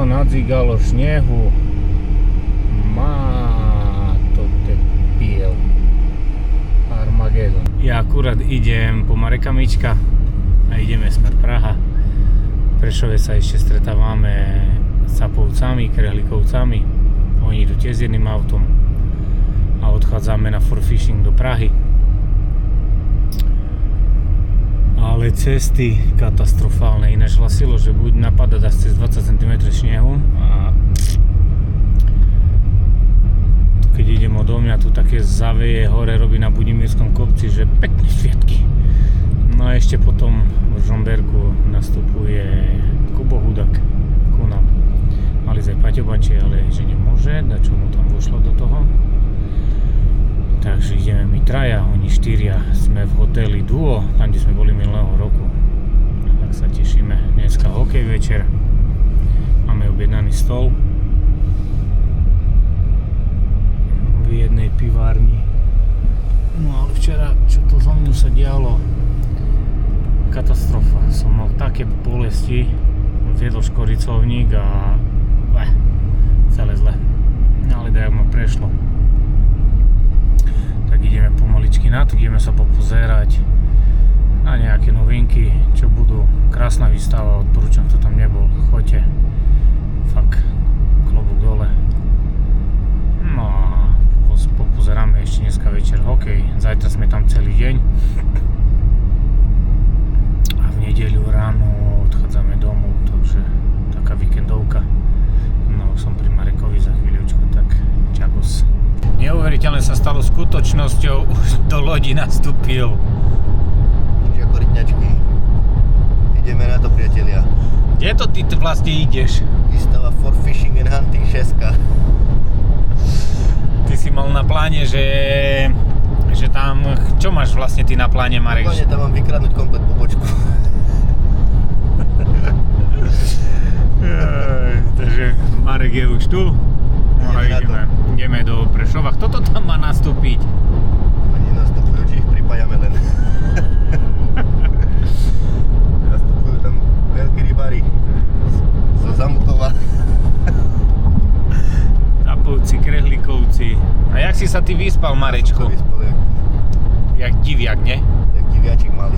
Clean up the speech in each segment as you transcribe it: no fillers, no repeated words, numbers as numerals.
to nadzígalo snehu. Má to tepiel. Armagedon. Ja akurát idem po Marekamička a ideme smer Praha. V Prešove sa ešte stretávame s Sapovcami, Krehlikovcami. Oni idú tiež s jedným autom a odchádzame na for fishing do Prahy. Ale cesty katastrofálne, ináč hlasilo, že buď napadať až cez 20 cm snehu a keď idem odo mňa, tu také zaveje, hore robí na Budimírskom kopci, že pekné sviatky. No a ešte potom v Žomberku nastupuje Kubo Hudak ku nám. Mali aj Paťo Banči, ale že nemôže, dačo mu tam vošlo do toho. Takže ideme my traja, oni štyria, sme v hoteli Duo, tam kde sme boli minulého roku. Tak sa tešíme, dneska hokej večer, máme objednaný stol v jednej pivárni. No ale včera, čo to zo mňu sa dialo, katastrofa, som mal také bolesti, zjedol škoricovník a celé zle, ale dajak ma prešlo. Tak ideme pomaličky na to, ideme sa popozerať na nejaké novinky, čo budú. Krásna výstava, odporúčam, kto tam nebol, choďte, fakt, klobúk dole. No a popozeráme ešte dneska večer hokej, zajtra sme tam celý deň a v nedeľu ráno odchádzame domov, takže taká víkendovka. No som pri Marekovi za chvíľočku, tak čakos. Neuveriteľne sa stalo skutočnosťou, už do lodi nastúpil. Ako rytňačky. Ideme na to, priatelia. Kde to ty vlastne ideš? Výstava For Fishing and Hunting 6. Ty si mal na pláne, že tam, čo máš vlastne ty na pláne, Marek? Pláne tam mám vykradnúť komplet pobočku. Takže Marek je už tu. No a ideme do Prešova. Kto to tam má nastúpiť? Oni nastupujú, či ich pripájame len. Nastupujú tam veľkí rybári zo Zamutova. Sapovci, Krehlikovci. A jak si sa ty vyspal, Marečku? Jak diviak, ne? Jak diviačik malý.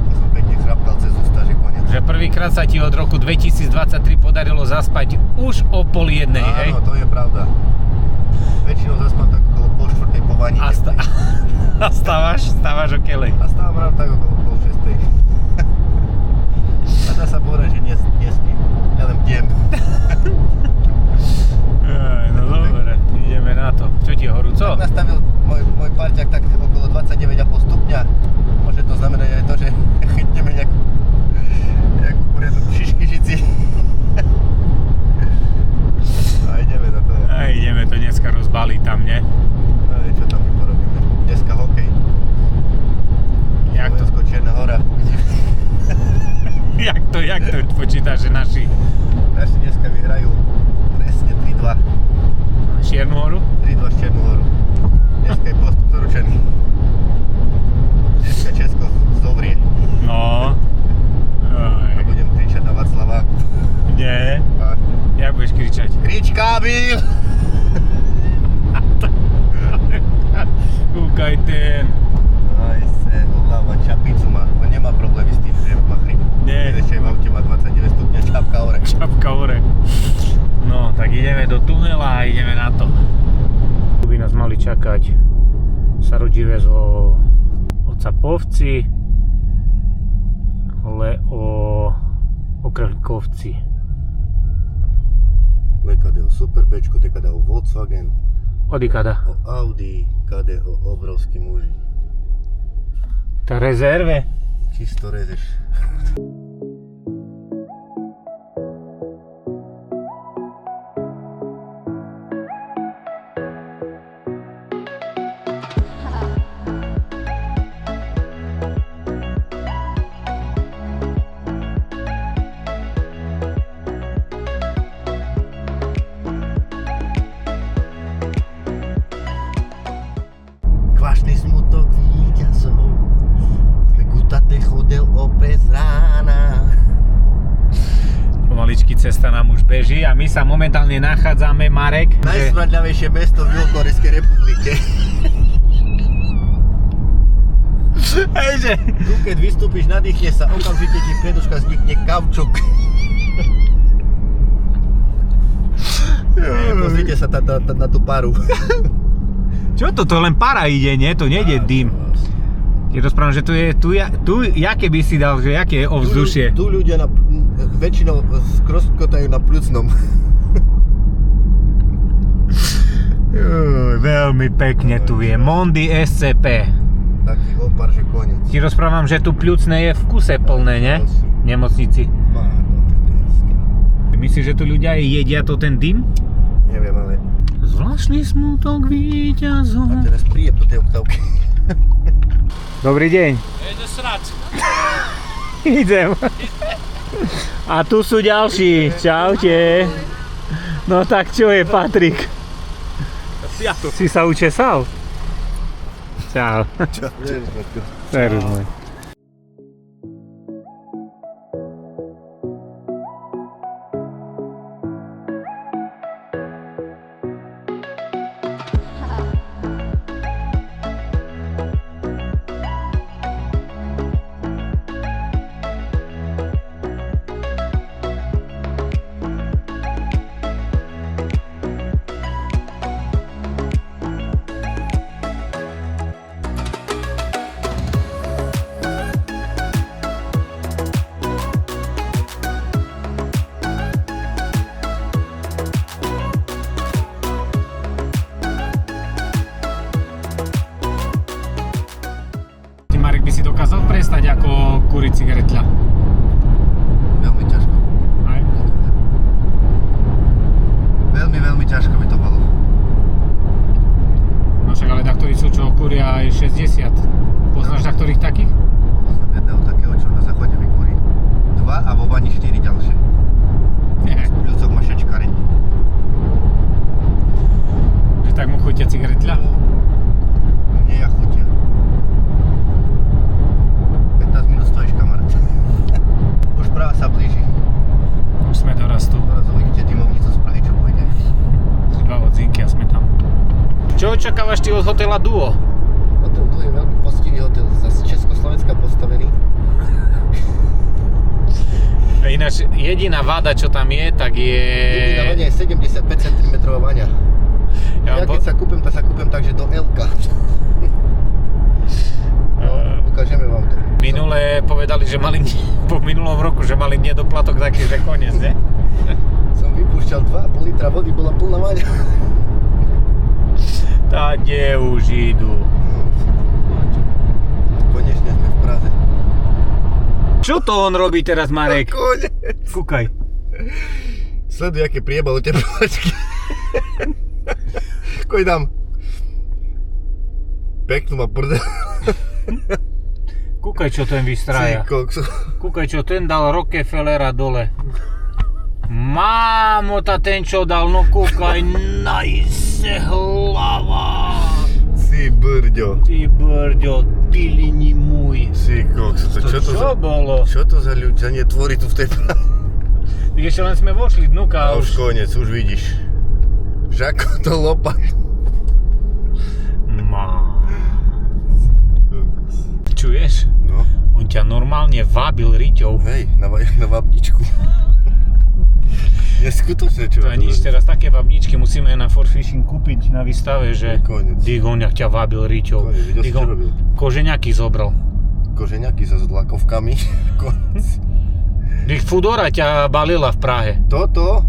Ja som pekne chrapkal cez ústa, že koniec. Že prvýkrát sa ti od roku 2023 podarilo zaspať už o 12:30, hej? Áno, to je pravda. Väčšinou zaspám tak okolo pol štvrtej po vani. A stávaš o kelej? A stávam ráno tak okolo pol šestej. A dá sa povedať, že nespím. Ja len bdiem. No dobre, ideme na to. Čo ti je horúco? Tak nastavil môj parťák tak okolo 29,5 stupňa. Môže to znamenať aj to, že chytneme nejakú poriadnu šiškyžici. A ideme do toho. A ideme to dneska rozbaliť tam, ne? No, čo tam my porobíme? Dneska hokej. Jak to? Slovensko, Čierna Hora, uvidíš. Jak to počítaš, že naši dneska vyhrajú presne 3-2. Čiernu Horu? 3-2 z Čiernu Horu. Dneska je postup zaručený. Dneska Česko zdobrie. No. A budem kričať na Václaváku. Nie. Jak budeš kričať? Krič Kábil! Kúkajte. Aj se, hlava čapicu má. On nemá problémy s tým, že má chryp. Nie. Ešte v aute má 29 stupňa, čapka hore. Čapka hore. No, tak ideme do tunela a ideme na to. Tu by nás mali čakať Sarodživé zo Sapovci, o Krehlikovci. Lekade o Super Bčko, tekade o Volkswagen. Odikada? O Audi, kade o obrovský muži. Ta rezerve? Čisto rezeš. Kvašný smutok víťazov, sme gutate chodil opred z rána. Paríži a my sa momentálne nachádzame, Marek. Najsmradľavejšie mesto v Juhokorejskej republike. Hejže. Tu keď vystúpiš, nadýchne sa, okamžite ti preduška vznikne kaučuk. Pozrite sa na tú paru. Čo to? To len para ide, nie? To nejde dym. Ti rozprávam, že tu jaké by si dal, že jaké je ovzdušie? Tu ľudia väčšinou skroskotajú na pľucnom. Veľmi pekne tu je. Mondi SCP. Taký opar, že koniec. Ti rozprávam, že tu pľucné je v kuse plné, nie? V nemocnici. Myslíš, že tu ľudia jedia to ten dym? Neviem, ale... Zvláštny smutok víťazov. A teraz príjem do tej oktávky. Dobrý deň. Ide srať. Idem. A tu sú ďalší. Čaute. No tak čo je, Patrik? Si sa učesal? Čau. Serus môj. Marek, by si dokázal prestať ako kúriť cigaretľa? Veľmi ťažko. Aj? Veľmi, veľmi ťažko by to bolo. No však ale taktorí sú, čo kúria aj 60. Poznáš taktorých takých? Poznám jedného takého, čo na záchode vykúri 2 a vo vani 4 ďalšie. Nie. Ľudsok má šečkareň. Že tak mu chutia cigaretľa? Nie, ja chutia. 15 minút stojíš, kamarát. Už práve sa blíži. Už sme dorastu. Teraz uvidíte dymovnicu z Prahy, čo pôjde. 2 odzinky a sme tam. Čo očakávaš ty od hotela Duo? Hotel Duo je veľmi poctivý hotel, zase Československá postavený. Ináč jediná vada, čo tam je, tak je... Jediná vaňa je 75 cm vaňa. Ja keď sa kúpem, tak sa kúpem takže do L-ka. Ukážeme vám to. Minule povedali, že mali po minulom roku, že mali nedoplatok taký, že koniec, ne? Som vypúšťal 2,5 litra vody, bola plná vaňa. Tá kde už idú. Konečne sme v Praze. Čo to on robí teraz, Marek? Konec. Kúkaj. Sleduj, aké priebalo teplovačky. Koj dám. Peknú ma prdel. Kúkaj, čo ten vystrája. Kúkaj, čo ten dal Rockefellera dole. Mámo, ta ten čo dal, no kúkaj, najse hlava. Si brďo. Ty brďo, ty lini môj. Si kokso, Čo bolo? Čo to za ľudia netvorí tu v tej Prahe? Tak ešte len sme vošli dnuka A a už koniec, už vidíš. Žako to lopat. Čuješ? No. On ťa normálne vábil riťou. Hej, na vabničku. Neskutočné, čo? To je nič, teraz také vabničky musíme na For Fishing kúpiť na výstave, že Koniec. Digoňak ťa vábil riťou. Koniec, videl si, čo robil? Kožeňaky zobral. Kožeňaky sa s dlakovkami. Koniec. Fudora ťa balila v Prahe. Toto,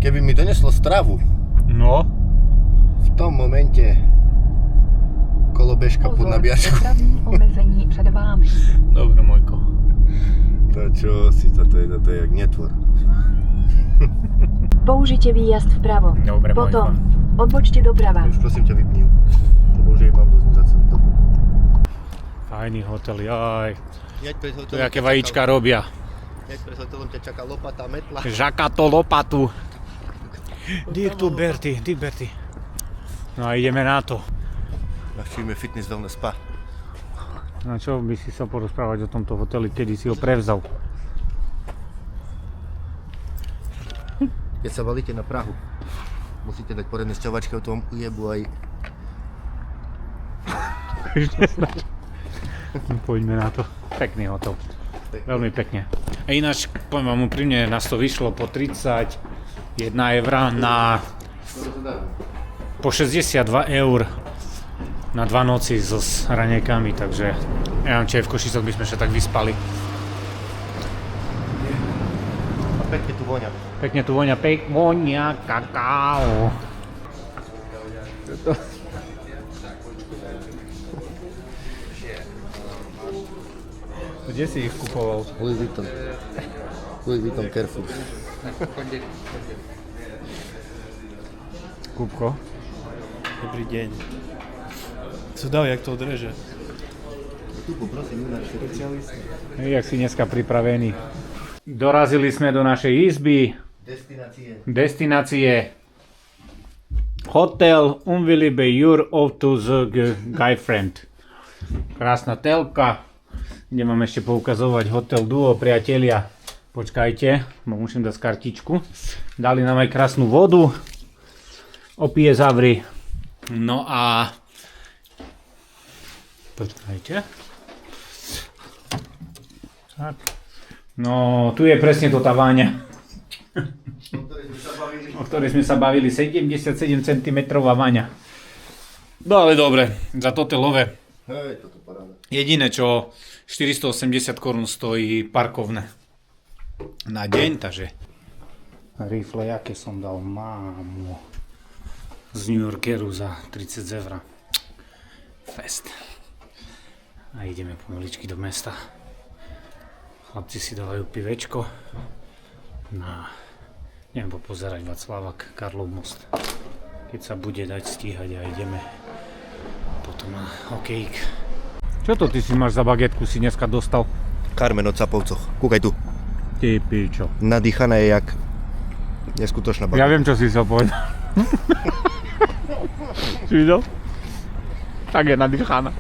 keby mi doneslo stravu, No. v tom momente kolobežka pod nabíjačku. Omezení před vámi. Dobre, Mojko. To čo si, to je jak netvor. Použijte výjazd vpravo. Dobre, Potom Mojko. odbočte doprava. Už prosím ťa vypni. Lebo už jej mám dosť za celú dobu. Fajný hotel, jaj. Jaď pred Tu hotelom jaké ťa vajíčka čaká- robia. Jaď pred hotelom ťa čaká lopata, metla. Žaka to lopatu. Dík tu, Berti, dík Berti. No a ideme na to. Navštívime Fitness Wellness Spa. No čo by si sa porozprávať o tomto hoteli, kedy si ho prevzal? Keď sa balíte na Prahu, musíte dať poriadne sťahovačky, to vám ujebu aj... Poďme na to. Pekný hotel. Veľmi pekne. A ináč, poviem vám úprimne, nás to vyšlo po 31 € na... po 62 € na 2 noci so raňajkami, takže ja neviem, či aj v Košicoch by sme sa tak vyspali. A pekne tu voňa. Pekne tu vonia kakao. Kde si ich kupoval? Louis Vuitton Carrefour. Kúbko. Dobrý deň. Co dal, jak to odreže? Tu poprosím, špecialista. Jak si dneska pripravený. Dorazili sme do našej izby. Destinácie. Hotel Unville Jur of to the Guy-Friend. Krásna telka. Kde mám ešte poukazovať Hotel Duo, priatelia. Počkajte, musím dať kartičku. Dali nám aj krásnu vodu. Opije zavri. No a... Počkajte. Tak. No, tu je presne to tá váňa. O ktorej sme sa bavili. 77 cm váňa. No ale dobre, za hotelové. Hej, toto paráda. Jediné, čo 480 korún stojí parkovné na deň, takže rifle, aké som dal, mámu, z New Yorkeru za 30 €. Fest. A ideme pomaličky do mesta. Chlapci si dávajú pivečko na, neviem, popozerať Václavák, Karlov most. Keď sa bude dať stíhať a ideme potom na hokejk. Čo to ty si máš za bagetku, si dneska dostal? Carmen od Capovcoch. Kúkaj tu. Ty pičo. Nadýchaná je jak neskutočná Ja bagetka. viem, čo si sa povedal. Si videl? Tak je nadýchaná.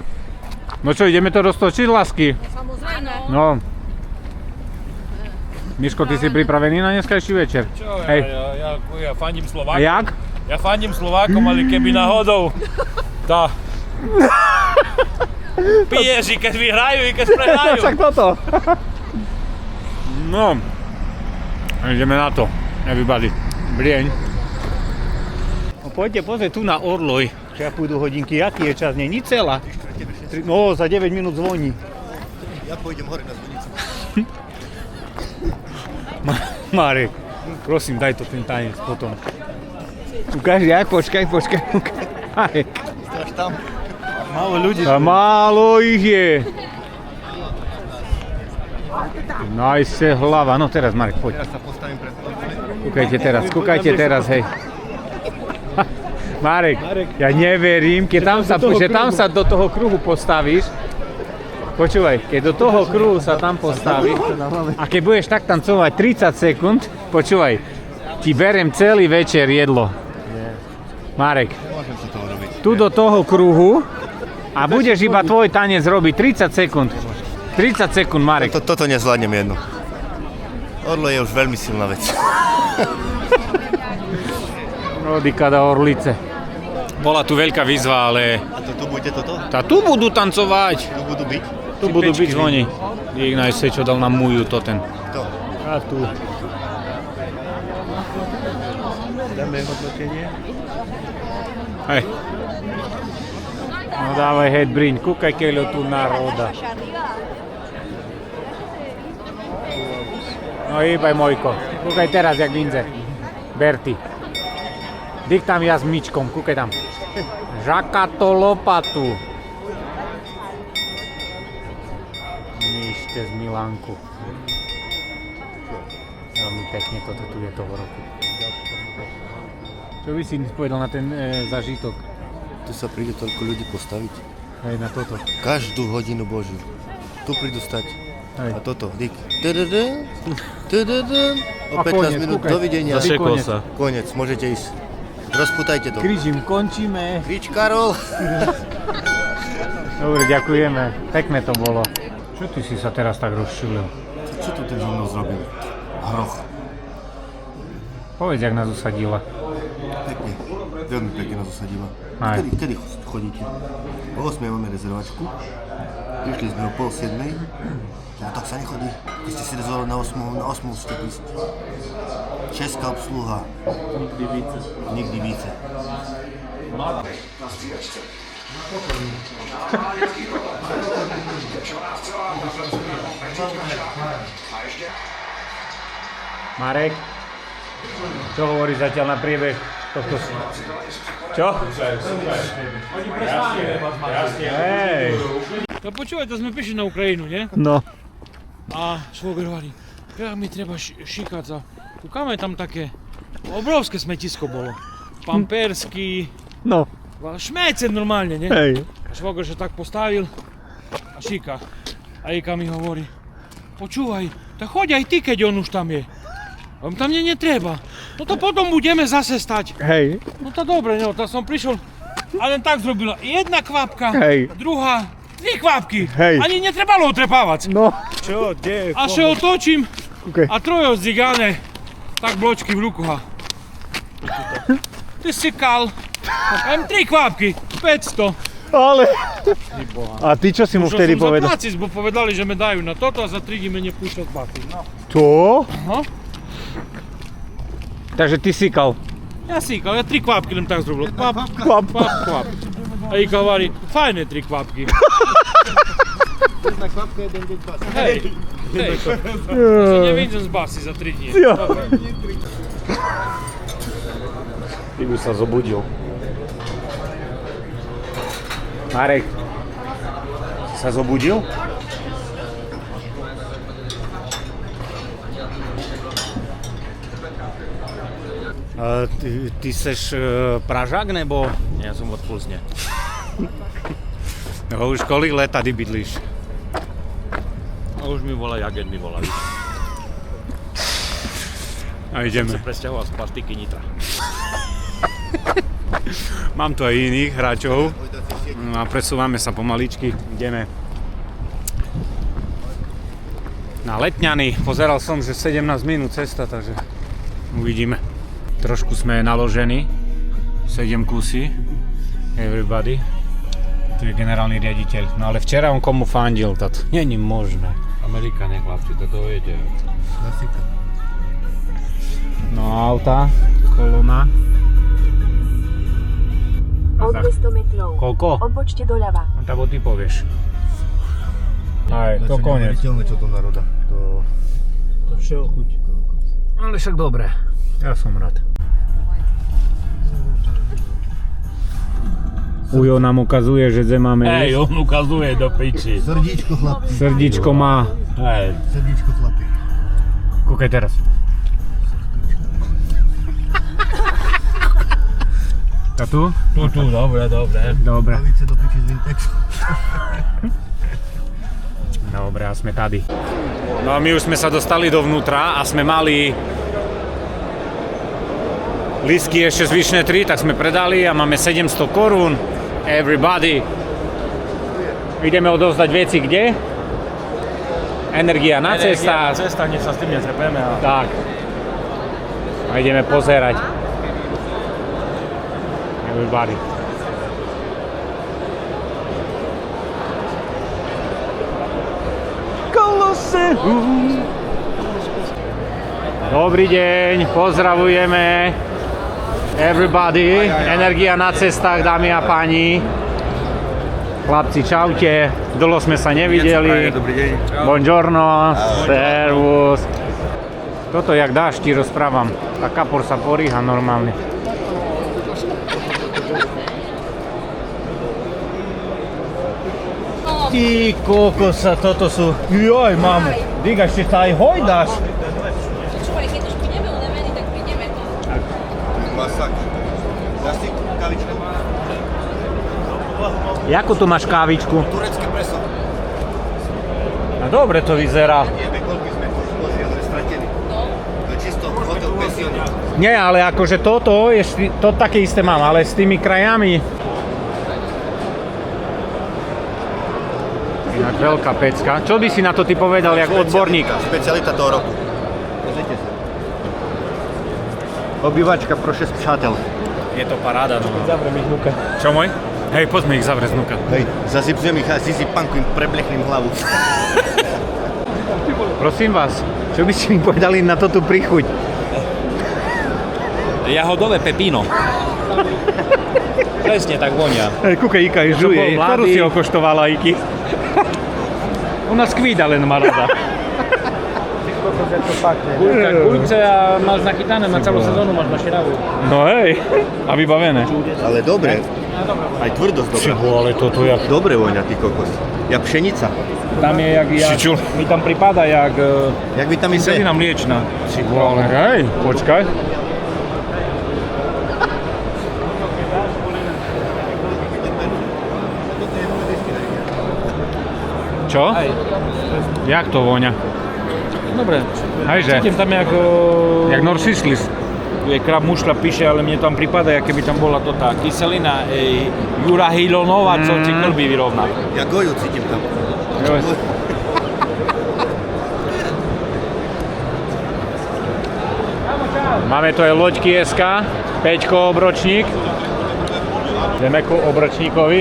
No čo, ideme to roztočiť, lásky? Samozrejme. No. Miško, ty si pripravený na dneskajší večer? Čo, Hej. ja fandím A Slovákom. jak? Ja fandím Slovákom, ale keby náhodou tá... Piješ i keď vyhrajú, i keď prehrajú. Však toto. No. Ideme na to. Everybody. Brieň. No poďte pozrieť tu na Orloj. Čia pôjdu hodinky. Jaký je čas? Nie, nič celá. No, za 9 minút zvoní. Ja pôjdem hore na zvonicu. Marek, prosím, daj to ten tanec potom. Ukáž, jak? Počkaj. Marek. Až tam. Málo ľudí. A málo ich je. Najse hlava. No teraz, Marek, poď. Ja sa postavím pred Kúkajte teraz, hej. Marek, ja neverím, keď tam sa do toho kruhu postavíš. Počúvaj, keď do toho kruhu sa tam postavíš a keď budeš tak tancovať 30 sekúnd, počúvaj, ti berem celý večer jedlo. Marek, Môžem sa toho robiť. tu do toho kruhu a budeš iba tvoj tanec robiť 30 sekúnd. 30 sekúnd, Marek. Toto nezvládnem jedno. Orlo je už veľmi silná vec. Rodikada Orlice. Bola tu veľká výzva, ale A to tu bude toto? tu budú tancovať. Tu budú byť? Tu budú byť zvoni. Ignajse, čo dal na muju, to ten. To. A tu. Dáme hodnotenie. Hej. No dávaj head briň, kúkaj keľo tu národa. No hýbaj Mojko, kúkaj teraz jak Vinze. Berti. Dých tam ja s myčkom, kúkaj tam. Žakato lopatu. Myšte z Milánku. Veľmi pekne toto tu je toho roku. Čo by si povedal na ten zažitok? Tu sa príde toľko ľudí postaviť. Hej, na toto. Každú hodinu Božiu. Tu prídu stať. Hej. A toto. Dík. O A 15 koniec, minút. kúkaj. Dovidenia. Zasekol sa. Koniec. Môžete ísť. Rozputajte to. Križím, končíme. Víč, Karol. Dobre, ďakujeme. Pekné to bolo. Čo ty si sa teraz tak rozšilil? Čo tu ten so mnou zrobil? Hroch. Povedz, jak nás usadila. Pekne. Veľmi pekne nás usadila. Aj. Kedy chodíte? O 8 máme rezervačku. Prišli sme o 6:30. No tak sa nechodí. Keď ste si rezervovali na 8 ste prísť. Česká obsluha. Nikdy více. Nikdy více. Marek, čo hovoríš zatiaľ na priebeh tohto... Čo? Hej. To počúvaj, to sme prišli na Ukrajinu, nie? No. A švogr hovorí, jak mi treba šikať sa. Kúkame tam také, obrovské smetisko bolo. Pampersky, No. šméce normálne, nie? Hej. A švogr sa tak postavil a šíka. A Ika mi hovorí, počúvaj, tak choď aj ty, keď on už tam je. On tam netreba. No to potom budeme zase stať. Hej. No to dobre, no, to som prišiel a len tak zrobila. Jedna kvapka, Hej. druhá, 3 kvapky. Hej. Ani netrebalo otrepávať. No. Čo, kde? A še otočím Okay. a trojo zdigane, tak bločky v ruku. Ty si kal. Mám 3 kvapky, 500. Ale... A ty čo si mu Čo vtedy som povedal? zaplaciť, bo povedali, že me dajú na toto a za 3 dní me nepúšťať baty. No. Čo? Aha. Takže ty síkal. Ja si kal, ja 3 kvapky len tak zrobil. Kvap, Kvap. kvap. A Ika hovorí, fajné 3 kvapky. Jedna kvapka, jeden deň pas. Hej, to nevidím z basy za 3 dní. Jo. Dobre. Ty by sa zobudil. Marek, si sa zobudil? Ty seš Pražák, nebo? Ja som od Plzne. No, už kolik let tady bydlíš? A už mi volajú, agent mi volali. A ideme. Presťahoval z plastiky Nitra. Mám tu aj iných hráčov. No a presúvame sa pomaličky. Ideme na Letňany. Pozeral som, že 17 minút cesta, takže uvidíme. Trošku sme naložení. 7 kusy. Everybody. Tu je generálny riaditeľ. No ale včera on komu fandil, to není možné. Amerikane, chlapci, to jede. Klasika. No auta, kolona. O 200 metrov. Koľko? Odbočte doľava. No tak ty povieš. Aj, to koniec. Neuveriteľné, čo to naroda. To všeho chuť. Ale však dobre. Ja som rád. Ujo nám ukazuje, že zem máme Hej, on ukazuje do piči. Srdíčko, chlapi. Srdíčko má. Hej. Srdíčko, chlapi. Kúkaj teraz. A tu? Tu, dobre. Dobre. Hlavice do piči z Vintexu. Dobre, a sme tady. No a my už sme sa dostali dovnútra a sme mali lístky ešte zvyšné 3, tak sme predali a máme 700 korún. Everybody. Ideme odovzdať veci kde? Energia na cestách. Cesta, nech sa s tým netrepeme. Tak. A ideme pozerať. Everybody. Koloseum. Dobrý deň, pozdravujeme. Everybody, energia na cestách, dámy a páni. Chlapci, čaute. Dlho sme sa nevideli. Dobrý deň. Buongiorno, servus. Toto jak dáš, ti rozprávam. Tá kapor sa poríha normálne. Ty kokosa, toto sú... Joj, mamu. Diga, ešte sa aj hojdáš. Počúvaj, keď už prídeme u Nemeny, tak prídeme to. Masak. Jasný, kavička. Jakú tu máš kávičku? Turecké preso. No dobre to vyzerá. Vieme, koľko sme koži, ale stratení. To je čisto hotel pensiónik. Nie, ale akože toto, to také isté mám, ale s tými krajami. Inak veľká pecka. Čo by si na to ty povedal, jak odborník? Špecialita toho roku. Pozrite sa. Obývačka pro 6 přátel. Je to paráda, no. Zavrem ich vnuka. Čo môj? Hej, poďme ich zavrieť znúka. Hej, zasypzujem ich a si panku im preblechnem hlavu. Prosím vás, čo by ste mi povedali na to tú príchuť? Jahodové pepino. Presne tak vonia. Hej, kúkaj, Ika ich žuje. Ktorú si okoštovala, Iki? Ona skvída len má rada. Guľce a máš nachytané na celú sezónu, máš na širavu. No hej, a vybavené. Ale dobre. Aj tvrdosť dobrá. Ale toto jak... Dobre voňa, ty kokos. Jak pšenica. Tam je jak Šičul. mi tam pripada jak Jak vitamín C. zelina mliečna. Ale hej, počkaj. Čo? Aj. Jak to voňa? Dobre. Hejže, Cítim tam jak jak Norsislis. je krab mušľa píše, ale mne tam pripada, jak keby tam bola to tá kyselina urahilonová, co ti klby vyrovná. Ja goju cítim tam. Máme tu aj loďky SK, Peťko obročník. Ideme ku obročníkovi.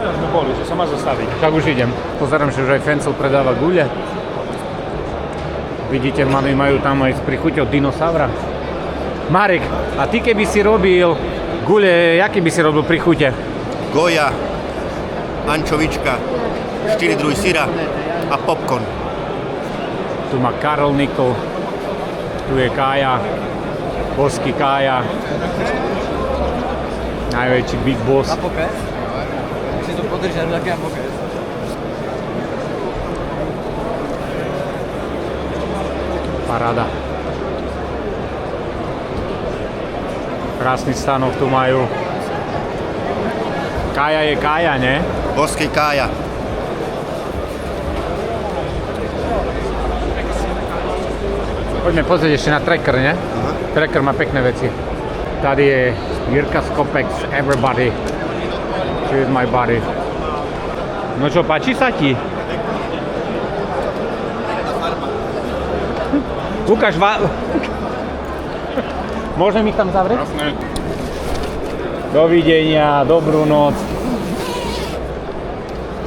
Sme boli, že sa má zastaviť. Tak už idem. Pozerám, že už aj Fencel predáva guľe. Vidíte, majú tam aj s prichuťou dinosaura. Marek, a ty keby si robil guľe, jaký by si robil prichute? Goja, ančovička, 4 druhy syra a popcorn. Tu má Karol Nikol, tu je Kája, Bosky Kája, najväčší Big Boss. Si to podržať, tak ja pokec. Paráda. Krásny stánok tu majú. Kája je Kája, ne? Bosky Kája. Poďme pozrieť ešte na Tracker, ne? Tracker má pekné veci. Tady je Jirka Skopek z Everybody. Choose my body. No čo, páči sa ti? Ukáž Môžem ich tam zavrieť? Jasné. Dovidenia, dobrú noc.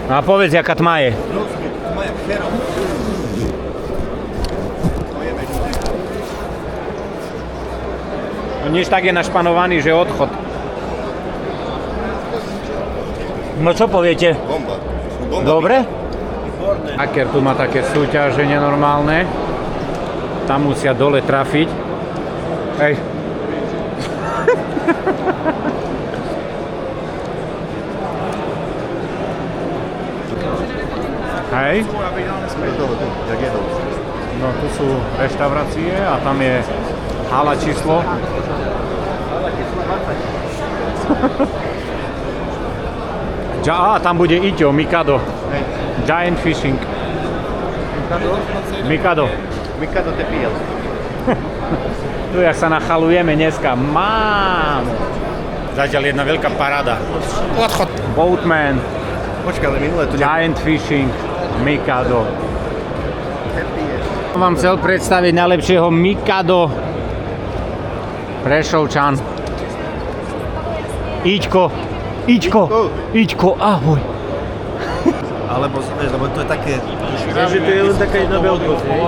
No a povedz, jaká tma je. No nič tak je našpanovaný, že odchod. No čo poviete? Bomba. Dobre? Aker tu má také súťaže nenormálne. Tam musia dole trafiť. Hej. Hej. No tu sú reštaurácie a tam je hala číslo. Tam bude Iťo, Mikado. Giant Fishing. Mikado. Mikado te pijel. Tu, jak sa nachalujeme dneska, mám! Zatiaľ jedna veľká paráda. Odchod. Boatman, Počkaj, ale minulé tu Giant Fishing, Mikado. Vám chcel predstaviť najlepšieho Mikado Prešovčan. Iťko, ahoj. Alebo, vieš, lebo to je také... Vieš, že to je len taká jedna veľkosť, hej?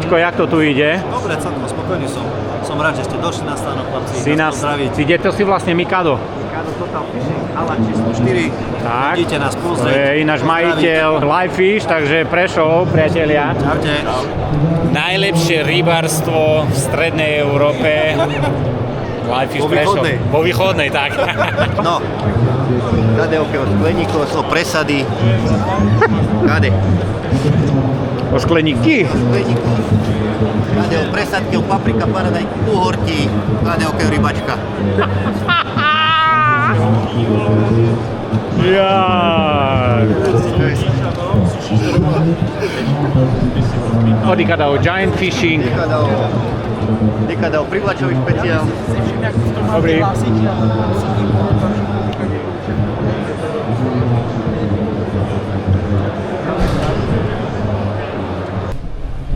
Iťko, jak to tu ide? Dobre, celkom spokojný som. Som rád, že ste došli na stánok, chlapci. Pozdraviť. Kde to si vlastne Mikado? Mikado Total Fishing, hala číslo 4. Tak. Idite nás To pozrieť. je ináš majiteľ Live Fish, takže Prešov, priatelia. Čaute. Najlepšie rybárstvo v strednej Európe. Live Fish Vo Prešov. východnej. Vo východnej, tak. No. Kade okolo skleníkov, slovo presady. Kade? O skleníky. Skleníkov. Kade o presadky, o paprika, paradaj, uhorti. Kade okolo rybačka. Ja. Odikada o Giant Fishing. Dekada o privlačový špeciál. Dobrý.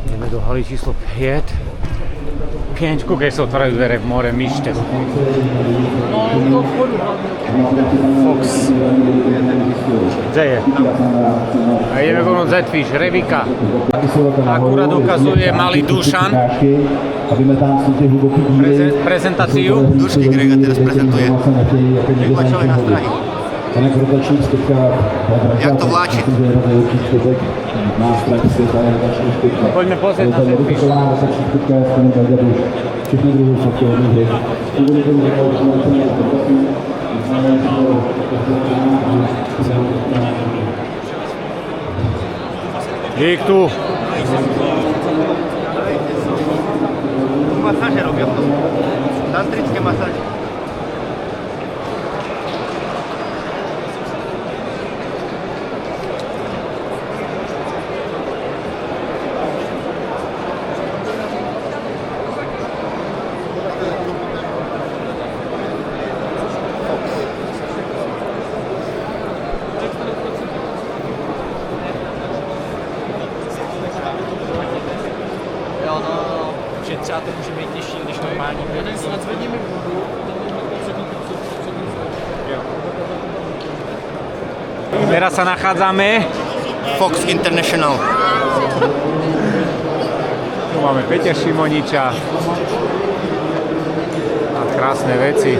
Ideme do haly číslo 5. Pięć, kúkej sa otvárajú dvere v more, myšte. Fox. Kde je? A ideme vonúť Zetfish, Revika. Akurát ukazuje malý Dušan. Prezentáciu. Dušky Grega teraz prezentuje. Vytlačové nástrahy. Jak to vláči? Poďme pozrieť na Zetfish. Je ich tu. Masáže robia. Tantrické masáže. Že třeba to může být těžší než normální. Jeden snad zvedněme vodu. Teraz sa nachádzame. Fox International. Tu máme Peťa Šimoniča. A krásne veci.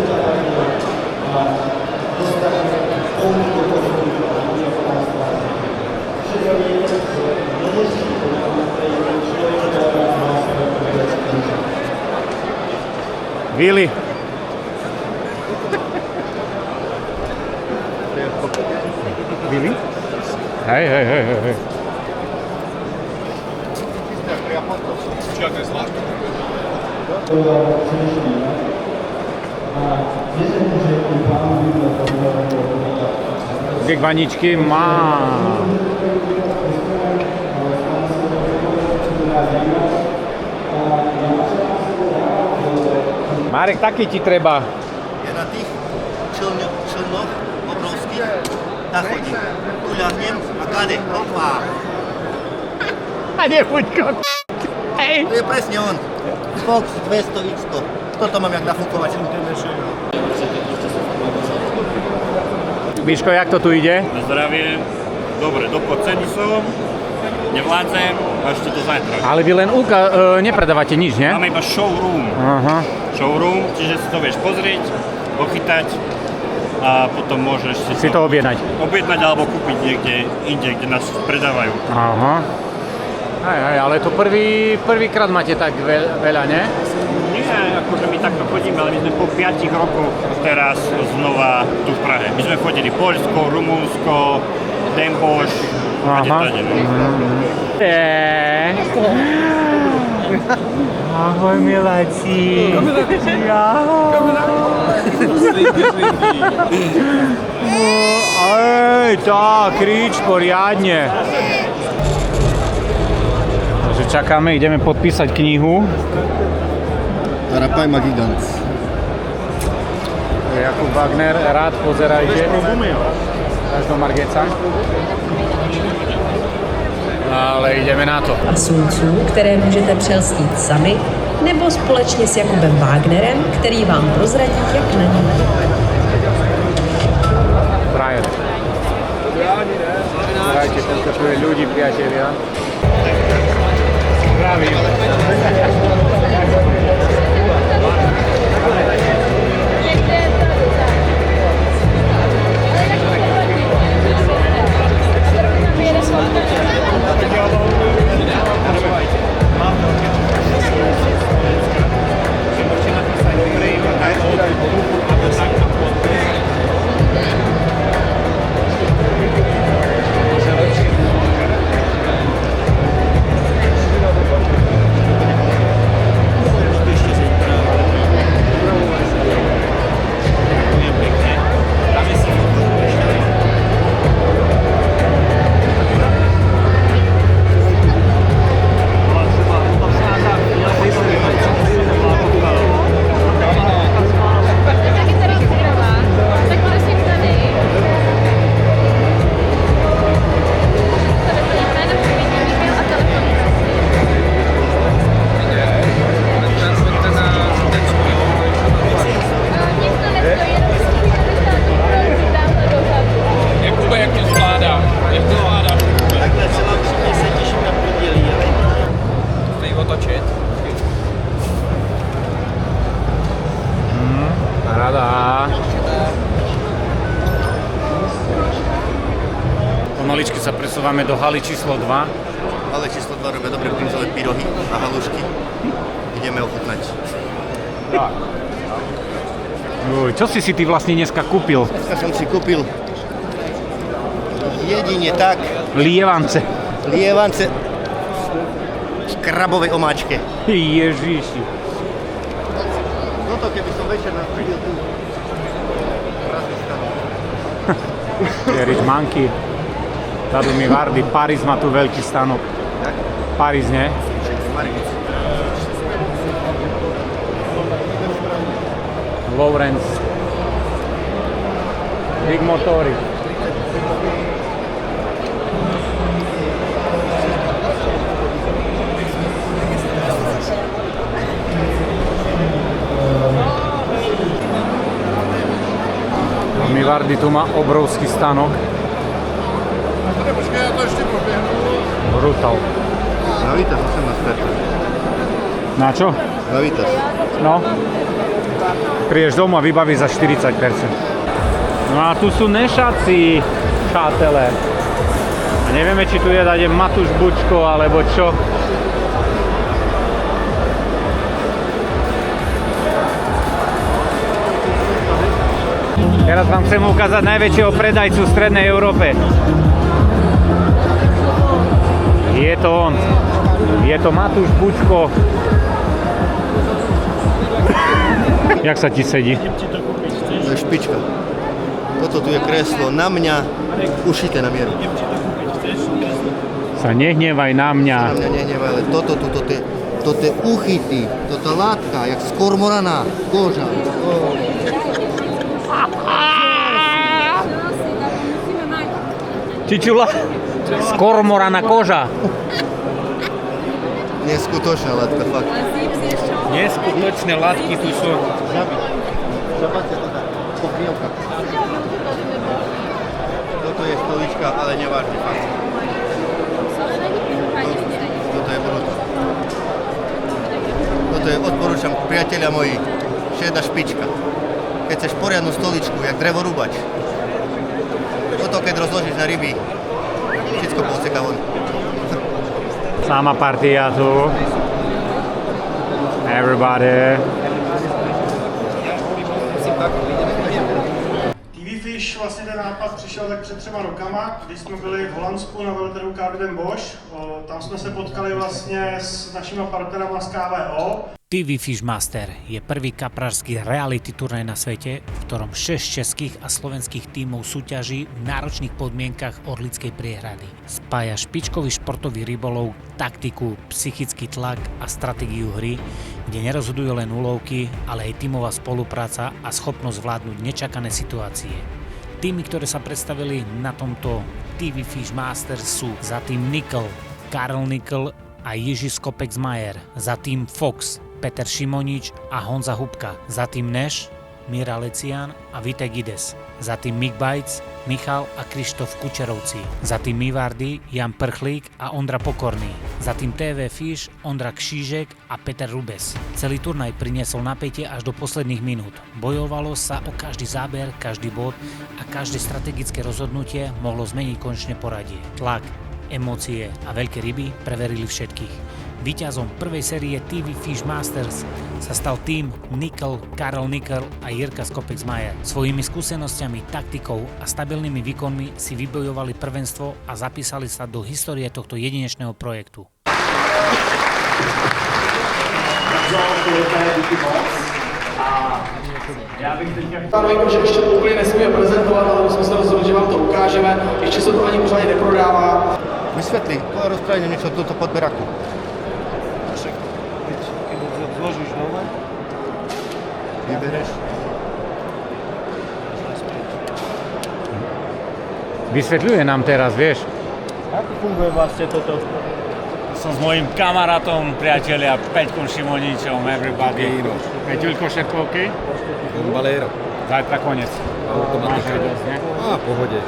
Vili. Vili? Hej, hej, hej, hej. Dvě vaničky má. Marek, taký ti treba. Je na tých člnoch obrovských. Tak chodí. Uľahnem a kade. Opa. A nebuď kok. Hej. To je presne on. Fox 200X. Toto mám jak nafúkovač. Miško, jak to tu ide? Na zdravie. Dobre, dopodcený som. Nevládzem, až to zajtra. Ale vy len nepredávate nič, nie? Máme iba showroom. Aha. Showroom, čiže si to vieš pozrieť, pochytať a potom môžeš Si to objednať. objednať alebo kúpiť niekde inde, kde nás predávajú. Aha. Aj, ale to prvýkrát máte tak veľa, nie? Nie, akože my takto chodíme, ale my sme po 5 rokoch teraz znova tu v Prahe. My sme chodili Poľsko, Rumunsko, Demboš, Aha. Ahoj, miláci. Ej, tak, krič poriadne. Takže čakáme, ideme podpísať knihu. Arapajma Gigants. Jakub Wagner, rád pozerajte. Až do Margeca. Ale ideme na to. A sunců, které můžete přelstít sami, nebo společně s Jakubem Wagnerem, který vám prozradí, jak na něm. Frajer. Zdravite, koľko tu je ľudí, priatelia. Zdravím. pomaličky sa presúvame do haly číslo 2. Ale číslo 2 robia dobré brinzové pyrohy a halušky. Ideme ochutnať. Čo si ty vlastne dneska kúpil? Dneska som si kúpil jedine tak Lievance. lievance v krabovej omáčke. Ježiši. Toto keby som večer nachodil tu. Erič Manky. Tadu mi Vardy. Paris má tu veľký stanok. Paris, nie? Lawrence. Big motory. Vardy tu má obrovský stanok. Brutal. Na Vitas 18%. Na čo? Na Vitas. No. Prídeš domov a vybavíš za 40%. No a tu sú nešaci, přátelé. A nevieme, či tu je dať Matúš Bučko, alebo čo. Teraz vám chcem ukázať najväčšieho predajcu v Strednej Európe. Je to on. Je to Matúš Bučko. Jak sa ti sedí? To je špička. Toto tu je kreslo na mňa, ušité na mieru. Sa nehnevaj na mňa. Na mňa nehnevaj, ale toto je uchytý. Toto látka, jak z kormorana, koža. Čičula? Z kormorana koža. Neskutočná látka, fakt. Neskutočné látky tu sú. Zapáťte to tak, pokrievka. Toto je stolička, ale nevážne, fakt. Toto je brutál. Toto je, odporúčam, priatelia moji, šedá špička. Keď chceš poriadnu stoličku, jak drevorúbač, toto keď rozložíš na ryby, všetko povseka von. Sama partia tu. Everybody. TV Fish, vlastně ten nápad přišel tak před 3 rokama, když jsme byli v Holandsku na veletrhu Carden Bosch. Tam jsme se potkali vlastně s našimi partnerama z KVO. TV Fish Master je prvý kaprársky reality turnaj na svete, v ktorom 6 českých a slovenských tímov súťaží v náročných podmienkach Orlickej priehrady. Spája špičkový športový rybolov, taktiku, psychický tlak a stratégiu hry, kde nerozhodujú len úlovky, ale aj tímová spolupráca a schopnosť zvládnuť nečakané situácie. Týmy, ktoré sa predstavili na tomto TV Fish Master sú za tým Nickel, Karl Nickel a Jiří Skopec-Majer, za tým Fox, Peter Šimonič a Honza Hubka, za tým Neš, Mira Lecian a Vitek Ides, za tým Mick Bites, Michal a Krištof Kučerovci, za tým Mivardy, Jan Prchlík a Ondra Pokorný, za tým TV Fish, Ondra Kšížek a Peter Rubes. Celý turnaj priniesol napätie až do posledných minút. Bojovalo sa o každý záber, každý bod a každé strategické rozhodnutie mohlo zmeniť konečné poradie. Tlak, emócie a veľké ryby preverili všetkých. Víťazom prvej série TV Fish Masters sa stal tým Nickel, Karl Nickel a Jirka Skopec-Majer. Svojimi skúsenosťami, taktikou a stabilnými výkonmi si vybojovali prvenstvo a zapísali sa do histórie tohto jedinečného projektu. Zároveň, že ještě to úplně nesmíme prezentovat, ale my jsme se rozhodli, že vám to ukážeme. Ještě se to ani pořádně neprodává. Vysvetli, rozprávajme niečo o toto podberaku. Zložíš nové. Vybereš. Vysvetľuje nám teraz, vieš. Ako funguje vlastne toto? Som s mojím kamarátom, priatelia, Peťkom Šimoničom, everybody. Peťuľko, všetko OK? Bombalero. Zajtra konec. Automatika. Máš radosť, ne? Á, pohode.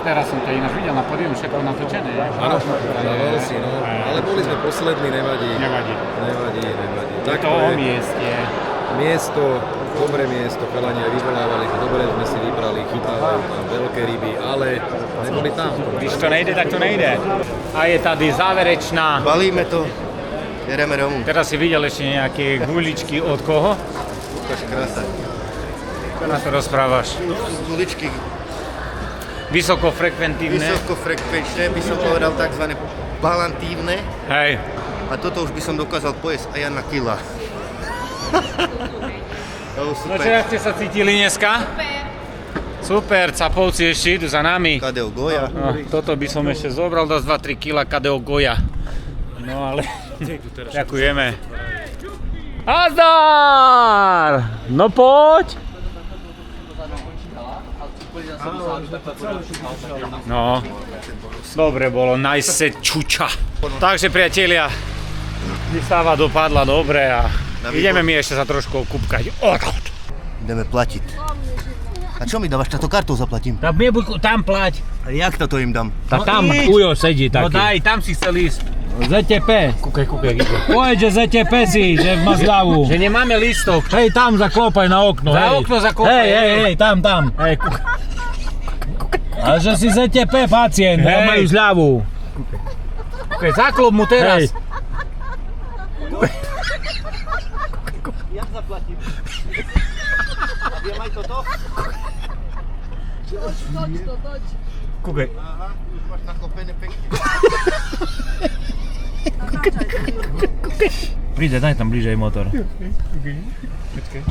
Teraz som ťa ináč videl na pódium, všetko natočené. Áno, dával si, no. Ale boli sme poslední, nevadí. Nevadí. Nevadí. Je to o mieste. Miesto, dobré miesto, chalani aj vyvolávali, dobre sme si vybrali, chytávajú tam veľké ryby, ale neboli tam. Když to nejde, tak to nejde. A je tady záverečná. Balíme to, jedeme domů. Teraz si videl ešte nejaké guličky od koho? Ukáž krása. Čo na to rozprávaš? Guličky Vysokofrekventívne. vysokofrekvenčné, by som povedal takzvané balantívne. Hej. A toto už by som dokázal pojesť aj na kila. No čo, jak ste sa cítili dneska? Super, capovci ešte idú za nami. Kadeo Goja. No, toto by som ešte zobral, dosť 2-3 kg Kadeo Goja. No ale, ďakujeme. Azdar! No poď! No, dobre bolo, najse čuča. Takže priatelia, výstava dopadla dobre a ideme mi ešte sa trošku okúpkať. Ideme platiť. A čo mi dávaš? Táto kartou zaplatím. Tam plať. A jak to im dám? Tak tam Ujo sedí taký. No daj, tam si chcel ísť. ZTP. Kúkaj, ide. Povedz, že ZTP si, že má zľavu. Že nemáme lístok. Hej, tam zaklopaj na okno. Za hej. okno zaklopaj. Hej, tam. Hej, kúkaj. A že si ZTP pacient, Hej. majú zľavu. Kúkaj, zaklop mu teraz. Hej. Jak zaplatím? A viem aj toto? Toč. Kúkaj. Aha, už máš naklopené pekne. Príde, daj tam bližej motor. Počkaj.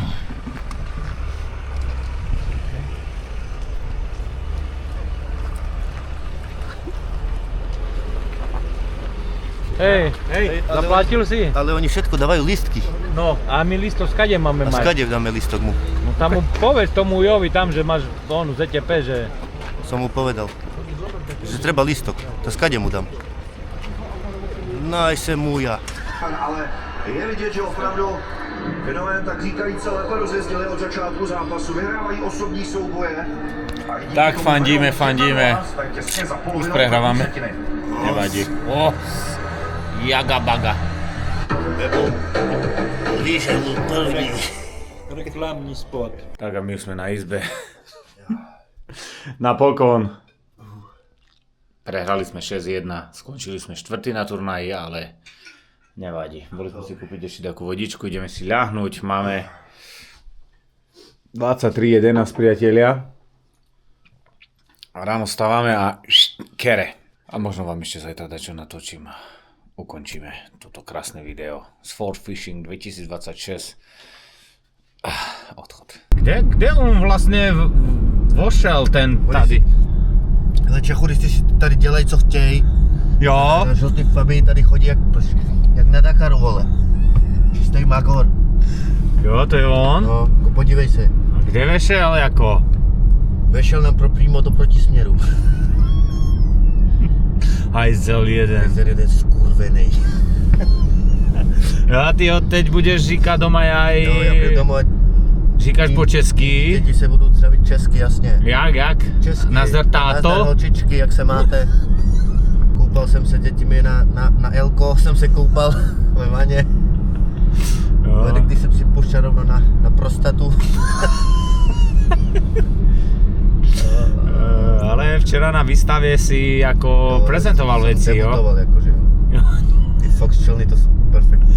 Hej, zaplatil si? Ale oni všetko dávajú lístky. No, a my listok skade máme A mať? skade dáme lístok mu? No tam mu povedz tomu Jovi tam, že máš onu ZTP, že... Som mu povedal, že treba lístok. To skade mu dám. Najse múja. Ale je vidět, že opravdu Finové tak říkajíc se lépe rozjezdili od začátku zápasu, vyhrávají osobní souboje. Tak fandíme. Už prehrávame. Nevadí. Jaga baga. Reklamní spot. Tak a my už sme na izbe. Napokon. Prehrali sme 6-1, skončili sme 4. na turnaji, ale nevadí. Boli sme si kúpiť ešte takú vodičku, ideme si ľahnúť. Máme 23:11 priatelia. A ráno stávame a kere. A možno vám ešte zajtra dačo natočím a ukončíme toto krásne video z Ford Fishing 2026. Odchod. Kde on vlastne vošel ten tady? Ale Čechuristi si tady dělají, co chtějí. Jo. Na žlutý Fabii tady chodí jak na Dakaru, vole. Čistý magor. Jo, to je on? No, podívej se. A kde vešel, jako? Vešel nám přímo do protisměru. Hajzel jeden. Hajzel jeden skurvenej. Jo, a ty odteď budeš říkat doma aj... Jo, já budu doma. Říkáš po česky? Děti se budou zdravit česky, jasně. Jak? Česky. Nazdar táto? Nazdar holčičky, jak se máte? Koupal jsem se dětmi na Elko, jsem se koupal ve vaně. Ale když jsem si pušťal rovno na prostatu. Ale včera na výstave si jako prezentoval veci, jo? Debutoval, jakože jo. Ty Fox Čelny, to perfektní.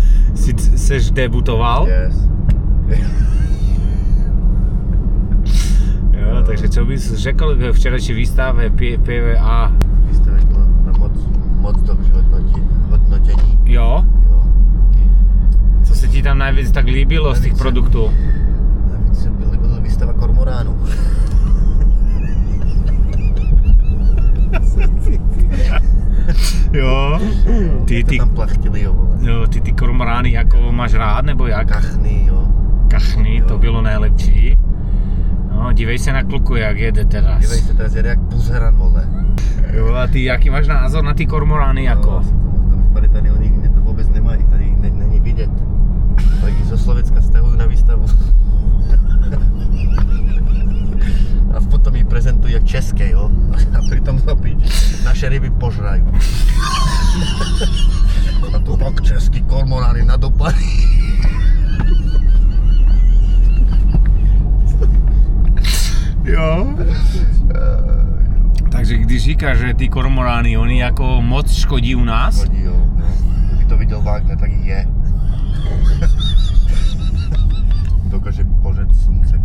Seš debutoval? Yes. Jo, takže co bys řekl k včerejší výstave PVA? Výstava byla na moc dobře hodnotení. Jo? Co se ti tam najvíc tak líbilo z těch produktů? Najvíc se líbila výstava kormoránů. Jo. Ty tam plachtili, jo, vole. Jo, ty kormorány jako máš rád, nebo jak? Kachny, jo. Kachny, to bylo nejlepší. No, dívej se na kluku, jak jede teraz. Dívej se, teraz jede jak buzeran, vole. Jo, a ty, jaký máš názor na ty kormorány, jako? To vypadá, tady oni to vůbec nemají, tady není vidět. Lidi zo Slovenska stahují na výstavu. A potom ji prezentují jak české, jo? A přitom naše ryby požrají. A tu pak český kormorány nadopaný. říká, že ty kormorány, oni jako moc škodí u nás. Škodí, jo. No. Kdyby to viděl Wagner, tak jich je. Dokáže požet slunce.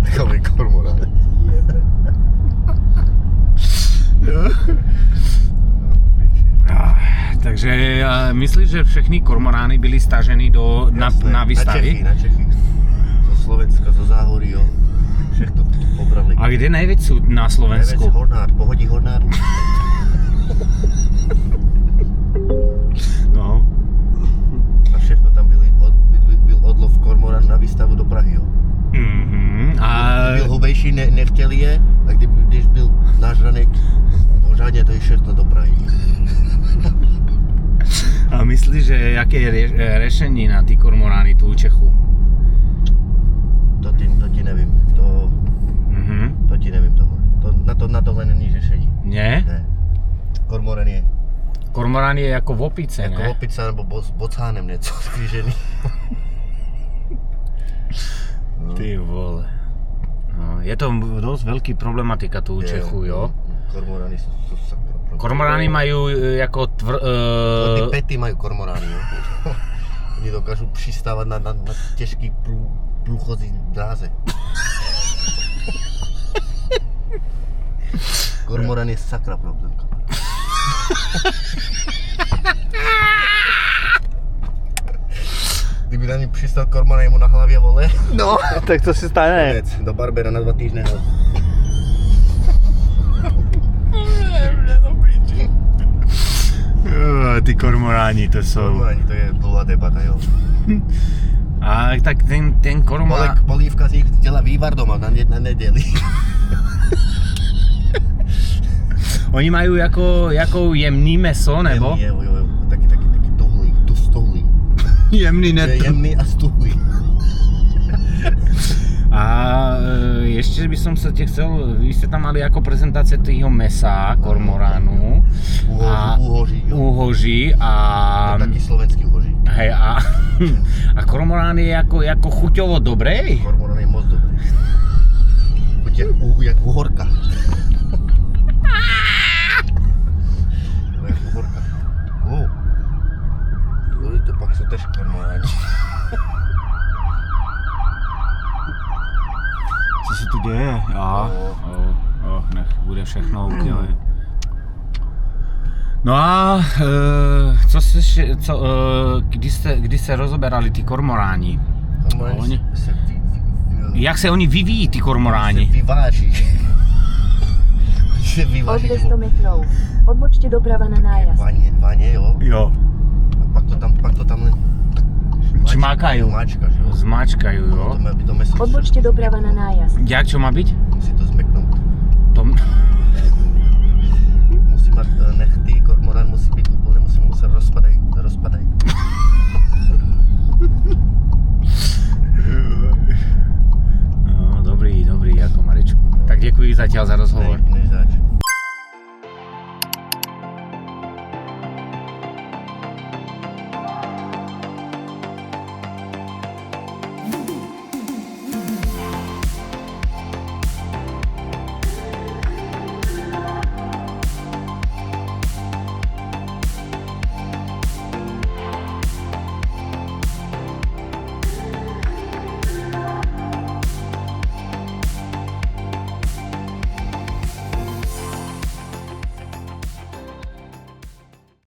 Takový kormorán. Takže myslíš, že všechny kormorány byly staženy na výstavy? Na Čechy. Zo Slovenska, zo Záhorí, jo. Všechno to pobrali. A kde nejvěc jsou na Slovensku? Nejvěc Hornád, Pohodí Hornád. No. A všechno tam byl odlov kormoran na výstavu do Prahy, jo. A... Byl hubejší, nechtěli je, a když byl nážranek, pořádně to je všechno do Prahy. A myslíš, že jaké je řešení na ty kormorány tu u Čechu? To ti nevím. To ti nevím tohle. Na tohle není řešení. Ne? Ne. Kormorán je jako v opice, jako ne? Jako opice nebo s bocánem něco skřížený. No. Ty vole. No, je to dost velký problematika tu u Čechu, jo? Kormorány jsou sakra. Kormorány mají jako Ty pety mají kormorány, jo? Oni dokážou přistávat na těžký průchozí dráze. Kormorán je sakra problém. Kdyby na ní přistal kormorán jemu na hlavě, vole. No, tak to se stane. Do barbera na 2 týdny. Ty kormoráni to jsou. Kormoráni, to je dlouhá debata, jo. A tak ten kormorán... Polívka si dělá vývar doma na neděli. Oni mají jako jemný meso, nebo? Jemný, jo. Taky tohlý, tu stuhlý. Jemný, ne tu... Jemný a stuhlý. A ještě bych se tě chcel, vy jste tam mali jako prezentace toho mesa, kormoránu. Úhoří a... To taky slovenský úhoří. Hej, a kormorán je jako chuťovo dobrý? Kormorán je moc dobrý. Chuť jak uhorka. Jak uhorka. To pak jsou tež kormoráni. Co se tu děje? Nech bude všechno OK. No a kdy se rozoberali ty kormoráni? Jak se oni vyvíjí, ty kormoráni? Od 200 metrov. Odbočte doprava na nájazd. Vaně, jo? Jo. A pak to tam len... Čmákajú. Zmáčkajú, jo? Odbočte doprava na nájazd. Jak čo má byť? Musí to zmeknout. Musí mať nechty, kormorán musí byť úplne, musí sa rozpadaj. No, dobrý, jako Marečku. Tak děkuji zatiaľ za rozhovor.